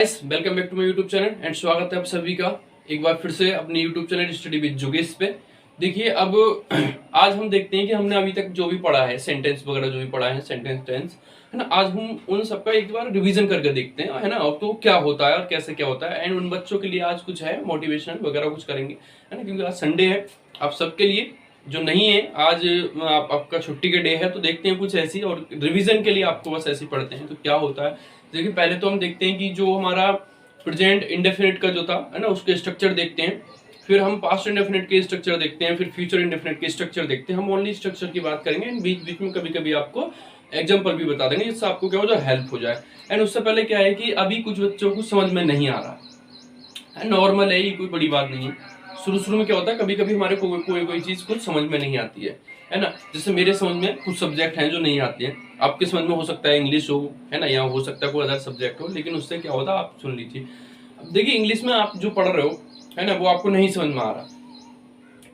Welcome back to my YouTube channel and स्वागत है आप सभी का एक बार फिर से अपने यूट्यूब चैनल स्टडी विद जोगेश पे। देखिए अब आज हम देखते हैं कि हमने अभी तक जो भी पढ़ा है सेंटेंस वगैरह जो भी पढ़ा है सेंटेंस टेंस है ना, आज हम उन सबका एक बार रिवीजन करके देखते हैं है ना, और तो क्या होता है और कैसे क्या होता है। एंड उन बच्चों के लिए आज कुछ है मोटिवेशन वगैरह कुछ करेंगे है ना, क्योंकि आज संडे है आप सबके लिए। जो नहीं है आज आपका छुट्टी के डे है, तो देखते हैं कुछ ऐसी और रिवीजन के लिए आपको बस ऐसी पढ़ते हैं तो क्या होता है। देखिए पहले तो हम देखते हैं कि जो हमारा प्रेजेंट इंडेफिनिट का जो था है ना उसके स्ट्रक्चर देखते हैं, फिर हम पास्ट इंडेफिनिट के स्ट्रक्चर देखते हैं, फिर फ्यूचर इंडेफिनिट के स्ट्रक्चर देखते हैं। हम ओनली स्ट्रक्चर की बात करेंगे, बीच बीच में कभी कभी आपको एग्जाम्पल भी बता देंगे जिससे आपको क्या हो जाए हेल्प हो जाए। एंड उससे पहले क्या है कि अभी कुछ बच्चों को समझ में नहीं आ रहा है, नॉर्मल है, ये कोई बड़ी बात नहीं है। शुरू शुरू में क्या होता है कभी कभी हमारे को कोई चीज कुछ समझ में नहीं आती है ना। जैसे मेरे समझ में कुछ सब्जेक्ट हैं जो नहीं आते हैं, आपके समझ में हो सकता है इंग्लिश हो है ना, या हो सकता है कोई अदर सब्जेक्ट हो, लेकिन उससे क्या होता है आप सुन लीजिए। अब देखिए इंग्लिश में आप जो पढ़ रहे हो है ना वो आपको नहीं समझ में आ रहा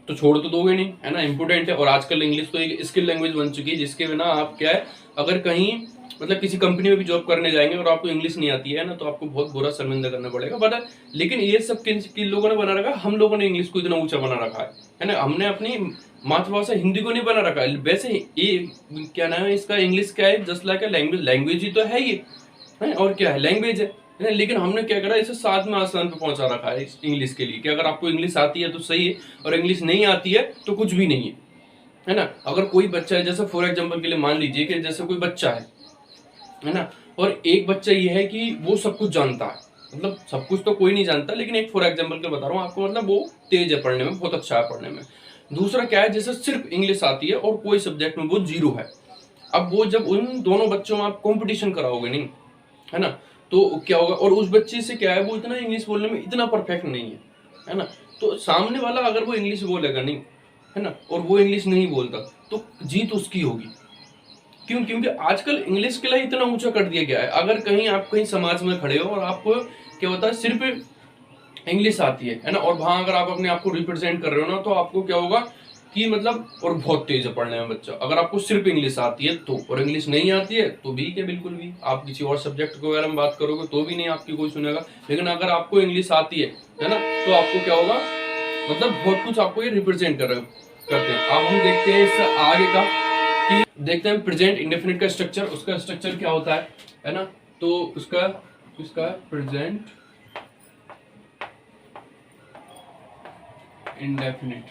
तो छोड़ तो दोगे नहीं है ना, इंपोर्टेंट है। और आजकल इंग्लिश तो एक स्किल लैंग्वेज बन चुकी है जिसके बिना आप क्या है, अगर कहीं मतलब किसी कंपनी में भी जॉब करने जाएंगे और आपको इंग्लिश नहीं आती है ना, तो आपको बहुत बुरा शर्मिंदा करना पड़ेगा। बट लेकिन ये सब किन लोगों ने बना रखा, हम लोगों ने इंग्लिश को इतना ऊंचा बना रखा है ना, हमने अपनी मातृभाषा हिंदी को नहीं बना रखा है। वैसे ये क्या नाम है इसका, इंग्लिश क्या है, जस्ट लाइक लैंग्वेज, लैंग्वेज ही तो है ये है, और क्या है लैंग्वेज है। लेकिन हमने क्या करा, इसे साथ में आसान पे पहुंचा रखा है इस इंग्लिश के लिए कि अगर आपको इंग्लिश आती है तो सही है, और इंग्लिश नहीं आती है तो कुछ भी नहीं है ना। अगर कोई बच्चा है, जैसे फॉर एग्जांपल के लिए मान लीजिए कि जैसे कोई बच्चा है ना, और एक बच्चा ये है कि वो सब कुछ जानता है, मतलब सब कुछ तो कोई नहीं जानता, लेकिन एक फॉर एग्जांपल के बता रहा हूँ आपको, मतलब वो तेज है पढ़ने में, बहुत अच्छा है पढ़ने में। दूसरा क्या है, जैसे सिर्फ इंग्लिश आती है और कोई सब्जेक्ट में वो जीरो है। अब वो जब उन दोनों बच्चों में आप कंपटीशन कराओगे नहीं है ना, तो क्या होगा, और उस बच्चे से क्या है वो इतना इंग्लिश बोलने में इतना परफेक्ट नहीं है ना, तो सामने वाला अगर वो इंग्लिश बोलेगा नहीं है ना, और वो इंग्लिश नहीं बोलता, तो जीत उसकी होगी। क्यों? क्योंकि आजकल इंग्लिश के लिए इतना ऊंचा कर दिया गया है। अगर कहीं आप कहीं समाज में खड़े हो और आपको क्या होता है सिर्फ इंग्लिश आती है ना, और वहां अगर आप अपने आप को रिप्रेजेंट कर रहे हो ना, तो आपको क्या होगा कि मतलब, और बहुत तेज है पढ़ने में बच्चा, अगर आपको सिर्फ इंग्लिश आती है तो, और इंग्लिश नहीं आती है तो भी क्या, बिल्कुल भी आप किसी और सब्जेक्ट के बारे में बात करोगे तो भी नहीं आपकी कोई सुनेगा। लेकिन अगर आपको इंग्लिश आती है ना, तो आपको क्या होगा, मतलब बहुत कुछ आपको ये रिप्रेजेंट करते हैं। अब हम देखते हैं इससे आगे का, कि देखते हैं प्रेजेंट इंडेफिनिट का स्ट्रक्चर, उसका स्ट्रक्चर क्या होता है ना, तो उसका प्रेजेंट इंडेफिनिट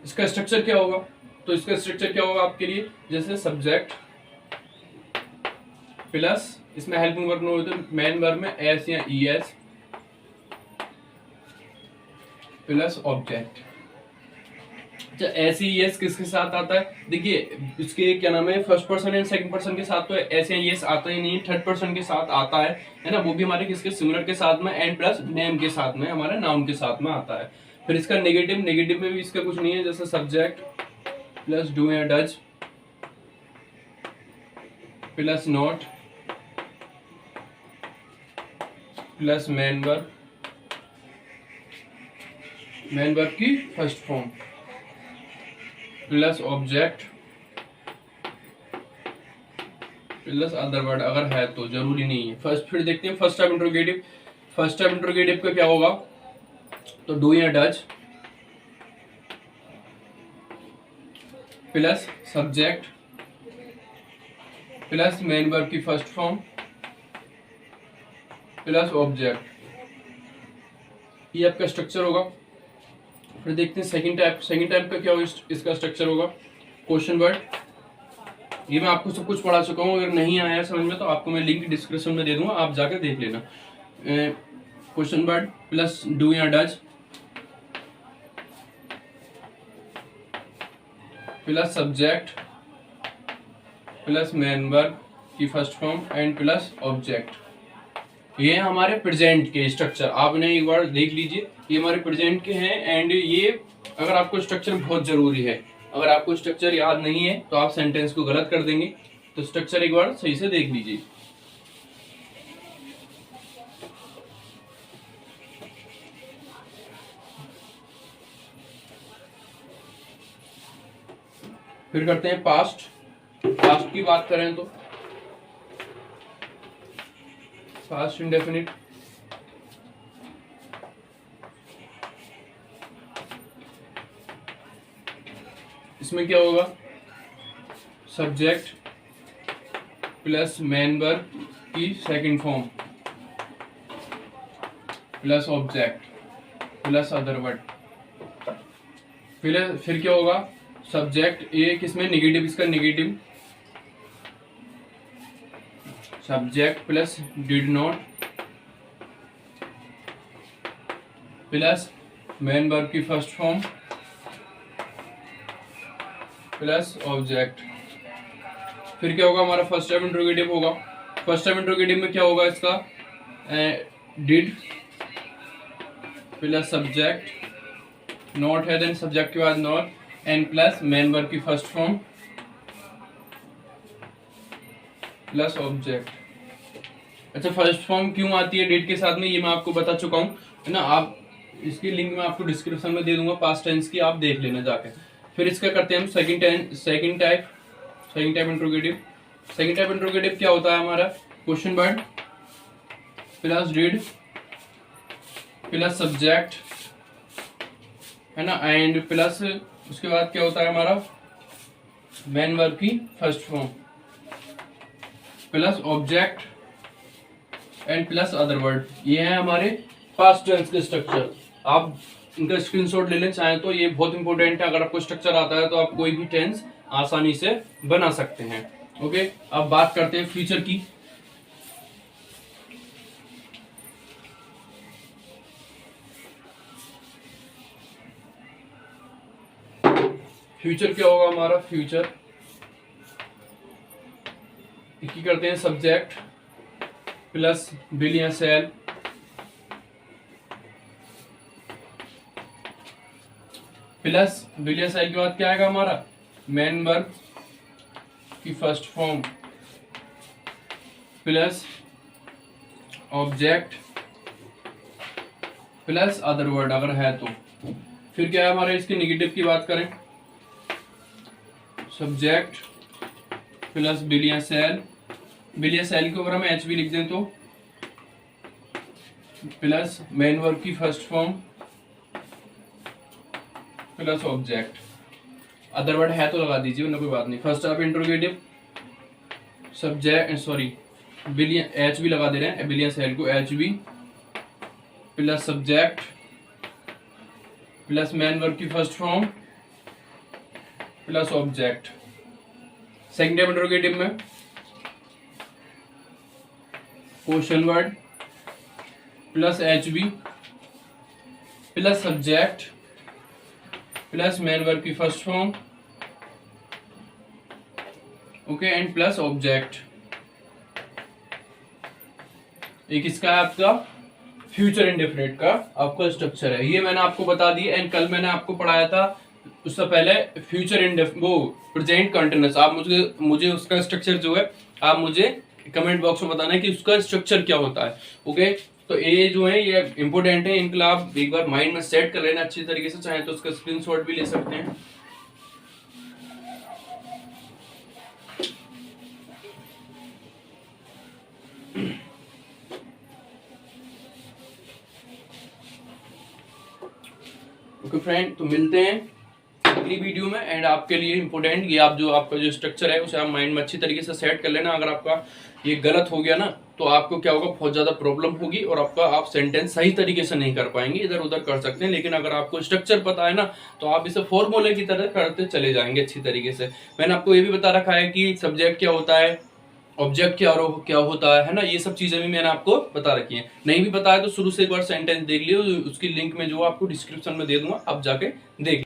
इसका स्ट्रक्चर क्या होगा, तो इसका स्ट्रक्चर क्या होगा आपके लिए, जैसे सब्जेक्ट प्लस इसमें हेल्पिंग वर्ब होते हैं, मेन वर्ब में एस या ई एस प्लस ऑब्जेक्ट। ऐसे ही यस किसके साथ आता है, देखिए इसके क्या नाम है, first person and second person के साथ तो ऐसे यस आता ही नहीं है, थर्ड पर्सन के साथ आता है ना, वो भी हमारे किसके, सिंगुलर के साथ में, एंड प्लस नेम के साथ में, हमारे नाउन के साथ में आता है। फिर इसका नेगेटिव में भी इसका कुछ नहीं है, जैसे सब्जेक्ट प्लस डू या does plus not plus main verb की first form plus object plus other word, अगर है तो, जरूरी नहीं है। फिर देखते हैं फर्स्ट टाइप इंट्रोगेटिव का क्या होगा, तो डू या does plus subject plus main verb की फर्स्ट फॉर्म प्लस ऑब्जेक्ट, ये आपका स्ट्रक्चर होगा। फिर देखते हैं सेकंड टाइप का क्या होगा, इसका स्ट्रक्चर होगा क्वेश्चन वर्ड। ये मैं आपको सब कुछ पढ़ा चुका हूँ, अगर नहीं आया समझ में तो आपको मैं लिंक डिस्क्रिप्शन में दे दूंगा, आप जाकर देख लेना। क्वेश्चन वर्ड प्लस डू या does plus subject plus main verb की first form and plus object, ये हमारे प्रेजेंट के स्ट्रक्चर। आपने एक बार देख लीजिए, ये हमारे प्रेजेंट के हैं। एंड ये अगर आपको स्ट्रक्चर बहुत जरूरी है, अगर आपको स्ट्रक्चर याद नहीं है तो आप सेंटेंस को गलत कर देंगे, तो स्ट्रक्चर एक बार सही से देख लीजिए। फिर करते हैं पास्ट। पास्ट की बात करें तो पास्ट इंडेफिनिट, इसमें क्या होगा, सब्जेक्ट प्लस मेन वर्ब की second form plus object plus other word. फिर क्या होगा, सब्जेक्ट ये किसमें निगेटिव, इसका negative, subject plus did not plus main verb की फर्स्ट फॉर्म प्लस ऑब्जेक्ट। फिर क्या होगा, हमारा फर्स्ट टाइम इंट्रोगेटिव होगा। फर्स्ट टाइम इंट्रोगेटिव में क्या होगा, इसका डिड प्लस सब्जेक्ट, नॉट है देन सब्जेक्ट के बाद not, and plus main verb की फर्स्ट फॉर्म प्लस ऑब्जेक्ट। अच्छा, फर्स्ट फॉर्म क्यों आती है डिड के साथ में, ये मैं आपको बता चुका हूँ, है ना। आप इसकी लिंक मैं आपको डिस्क्रिप्शन में दे दूंगा, पास्ट टेंस की, आप देख लेना जाके। फिर इसका करते हैं हम second type interrogative. Second type interrogative क्या होता है हमारा, question word plus did plus subject, है ना, एंड प्लस उसके बाद क्या होता है हमारा, मेन वर्ब की first form plus object and plus other word. ये है हमारे पास्ट टेंस के स्ट्रक्चर। आप इनका स्क्रीनशॉट ले लें चाहें तो, ये बहुत इंपॉर्टेंट है। अगर आपको स्ट्रक्चर आता है तो आप कोई भी टेंस आसानी से बना सकते हैं। ओके, अब बात करते हैं फ्यूचर की। फ्यूचर क्या होगा हमारा, फ्यूचर की करते हैं सब्जेक्ट प्लस विल या शैल प्लस विल या शैल के बाद क्या आएगा हमारा, मेन वर्ब की first form plus object plus other word अगर है तो। फिर क्या है हमारे, इसके नेगेटिव की बात करें, सब्जेक्ट प्लस विल या शैल, विल या शैल के ऊपर हम एच भी लिख दें तो, प्लस मेन वर्ब की first form plus object. Other word है तो लगा दीजिए, वरना कोई बात नहीं। फर्स्ट आप इंट्रोगेटिव सब्जेक्ट विल या एच भी लगा दे रहे हैं, विल या शैल को एच भी plus subject plus main verb की first form plus object. Second type interrogative में question word plus H B plus subject plus main verb की first form, okay, and plus object. एक इसका है आपका फ्यूचर इंडेफिनिट का आपका स्ट्रक्चर है, ये मैंने आपको बता दी। एंड कल मैंने आपको पढ़ाया था उससे पहले फ्यूचर वो प्रेजेंट कंटिन्यूअस। आप मुझे उसका स्ट्रक्चर जो है आप मुझे कमेंट बॉक्स में बताना है कि उसका स्ट्रक्चर क्या होता है। ओके, तो ये जो है ये इंपॉर्टेंट है, इनके लिए आप एक बार माइंड में सेट कर लेना अच्छी तरीके से, चाहे तो उसका स्क्रीनशॉट भी ले सकते हैं। ओके फ्रेंड, तो मिलते हैं अगली वीडियो में। एंड आपके लिए इंपॉर्टेंट ये आप जो आपका जो स्ट्रक्चर है उसे आप माइंड में अच्छी तरीके से सेट कर लेना। अगर आपका ये गलत हो गया ना तो आपको क्या होगा, बहुत ज्यादा प्रॉब्लम होगी और आपका आप सेंटेंस सही तरीके से नहीं कर पाएंगे, इधर उधर कर सकते हैं। लेकिन अगर आपको स्ट्रक्चर पता है ना तो आप इसे फॉर्मूले की तरह करते चले जाएंगे अच्छी तरीके से। मैंने आपको ये भी बता रखा है कि सब्जेक्ट क्या होता है, ऑब्जेक्ट क्या होता है ना, ये सब चीजें भी मैंने आपको बता रखी हैं। नहीं भी बताया तो शुरू से एक बार सेंटेंस देख लियो, उसकी लिंक में जो आपको डिस्क्रिप्शन में दे दूंगा, आप जाके देख